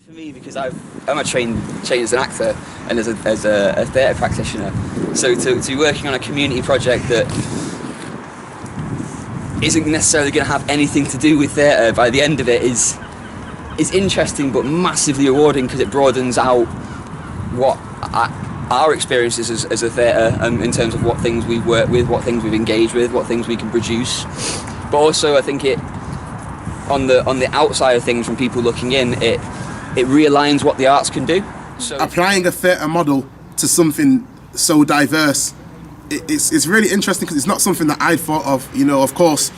For me, because I'm trained as an actor and as a theatre practitioner, so to be working on a community project that isn't necessarily going to have anything to do with theatre by the end of it is interesting but massively rewarding, because it broadens out what our experiences as a theatre, in terms of what things we've worked with, what things we've engaged with, what things we can produce. But also I think it, on the outside of things, from people looking in, it realigns what the arts can do. So applying a theatre model to something so diverse, it's really interesting, because it's not something that I'd thought of. Of course,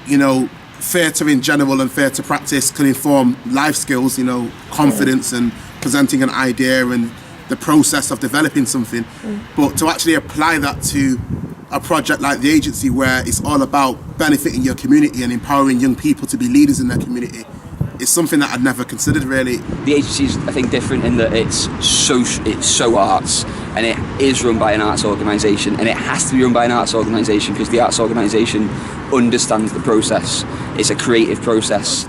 theatre in general and theatre practice can inform life skills, confidence and presenting an idea and the process of developing something. But to actually apply that to a project like the agency, where it's all about benefiting your community and empowering young people to be leaders in their community, it's something that I'd never considered, really. The agency is, I think, different in that it's so arts, and it is run by an arts organisation, and it has to be run by an arts organisation because the arts organisation understands the process. It's a creative process.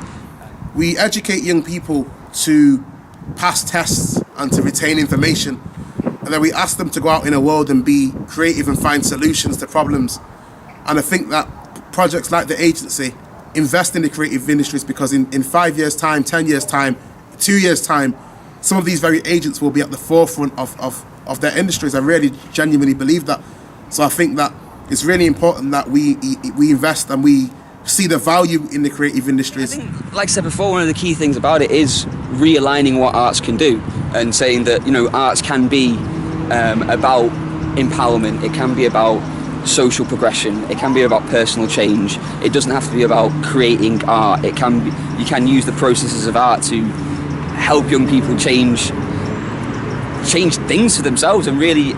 We educate young people to pass tests and to retain information, and then we ask them to go out in the world and be creative and find solutions to problems. And I think that projects like the agency invest in the creative industries, because in 5 years' time, 10 years' time, 2 years' time, some of these very agents will be at the forefront of their industries. I really genuinely believe that. So I think that it's really important that we invest and we see the value in the creative industries. I think, like I said before, one of the key things about it is realigning what arts can do, and saying that arts can be about empowerment. It can be about social progression. It can be about personal change. It doesn't have to be about creating art. You can use the processes of art to help young people change things for themselves and really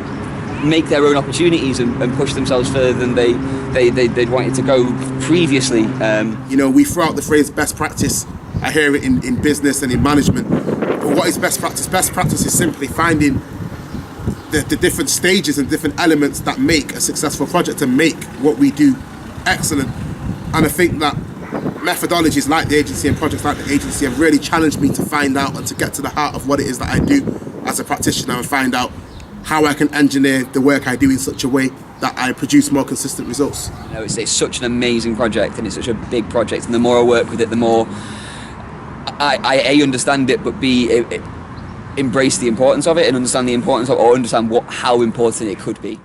make their own opportunities and push themselves further than they'd wanted to go previously. We throw out the phrase best practice. I hear it in business and in management. But what is best practice? Best practice is simply finding the different stages and different elements that make a successful project and make what we do excellent. And I think that methodologies like the agency and projects like the agency have really challenged me to find out and to get to the heart of what it is that I do as a practitioner, and find out how I can engineer the work I do in such a way that I produce more consistent results. It's such an amazing project, and it's such a big project, and the more I work with it, the more I A, understand it, but B, embrace the importance of it, and understand the importance of, or understand how important it could be.